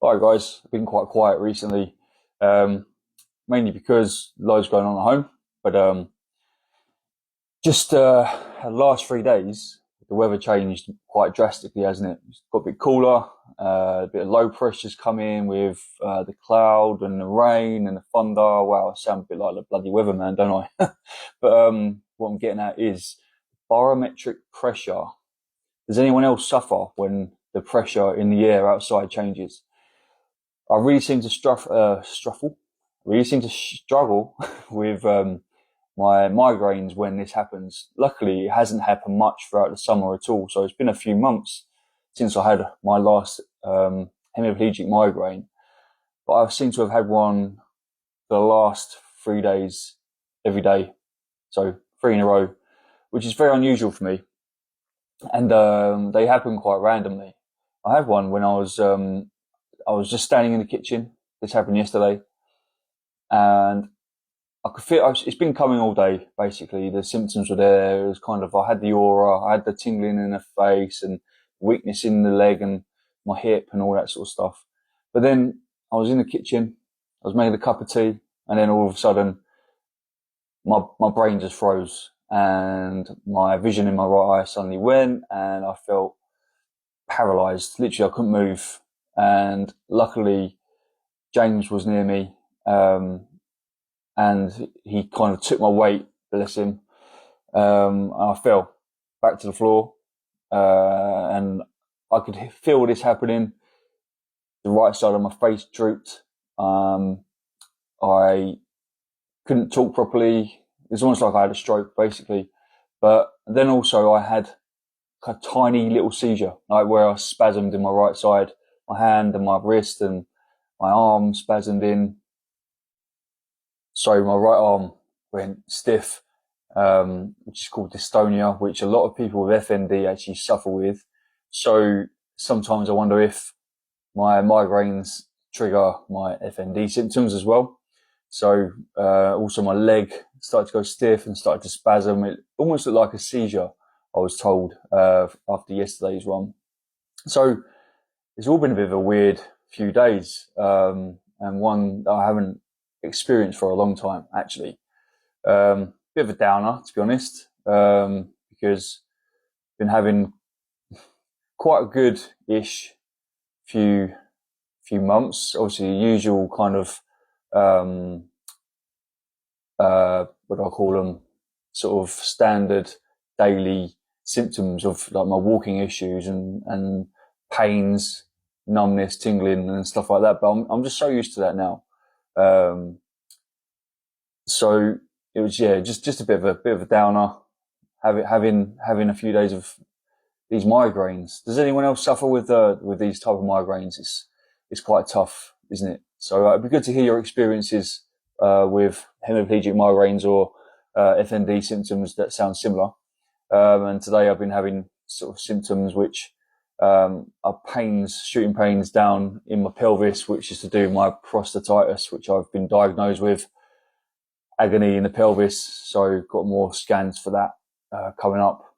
Hi guys, I've been quite quiet recently, mainly because loads going on at home. But just the last 3 days, the weather changed quite drastically, hasn't it? It's got a bit cooler, a bit of low pressure's come in with the cloud and the rain and the thunder. Wow, I sound a bit like the bloody weatherman, don't I? But what I'm getting at is barometric pressure. Does anyone else suffer when the pressure in the air outside changes? I really seem to struggle with my migraines when this happens. Luckily, it hasn't happened much throughout the summer at all. So it's been a few months since I had my last hemiplegic migraine. But I seem to have had one for the last 3 days, every day. So 3 in a row, which is very unusual for me. And they happen quite randomly. I had one when I was just standing in the kitchen. This happened yesterday, and I could feel it's been coming all day. Basically, the symptoms were there. It was kind of, I had the aura, I had the tingling in the face and weakness in the leg and my hip and all that sort of stuff. But then I was in the kitchen, I was making a cup of tea, and then all of a sudden, my brain just froze, and my vision in my right eye suddenly went, and I felt paralyzed. Literally, I couldn't move. And luckily, James was near me, and he kind of took my weight, bless him. I fell back to the floor, and I could feel this happening. The right side of my face drooped. I couldn't talk properly. It was almost like I had a stroke, basically. But then also I had a tiny little seizure, like where I spasmed in my right side. My hand and my wrist and my arm spasmed in. So my right arm went stiff, which is called dystonia, which a lot of people with FND actually suffer with. So sometimes I wonder if my migraines trigger my FND symptoms as well. So also my leg started to go stiff and started to spasm. It almost looked like a seizure, I was told, after yesterday's one. So it's all been a bit of a weird few days, and one that I haven't experienced for a long time, actually. Bit of a downer, to be honest, because I've been having quite a good-ish few months. Obviously, the usual kind of, what do I call them, sort of standard daily symptoms of like my walking issues and pains, numbness, tingling and stuff like that. But I'm just so used to that now. So it was, just a bit of a downer, having a few days of these migraines. Does anyone else suffer with these type of migraines? It's quite tough, isn't it? So it'd be good to hear your experiences with hemiplegic migraines or FND symptoms that sound similar. And today I've been having sort of symptoms which are shooting pains down in my pelvis, which is to do with my prostatitis, which I've been diagnosed with, agony in the pelvis. So got more scans for that coming up,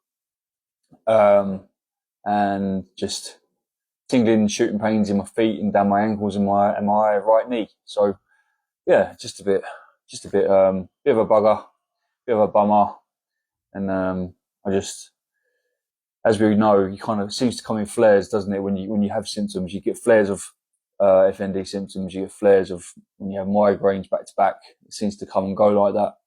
and just tingling, shooting pains in my feet and down my ankles and my right knee. So yeah, just a bit bit of a bugger, bit of a bummer, and as we know, you kind of seems to come in flares, doesn't it? When you have symptoms, you get flares of FND symptoms, you get flares of when you have migraines back to back. It seems to come and go like that.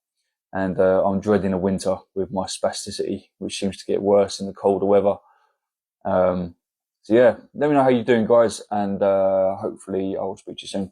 And I'm dreading the winter with my spasticity, which seems to get worse in the colder weather. So yeah, let me know how you're doing, guys, and hopefully I'll speak to you soon.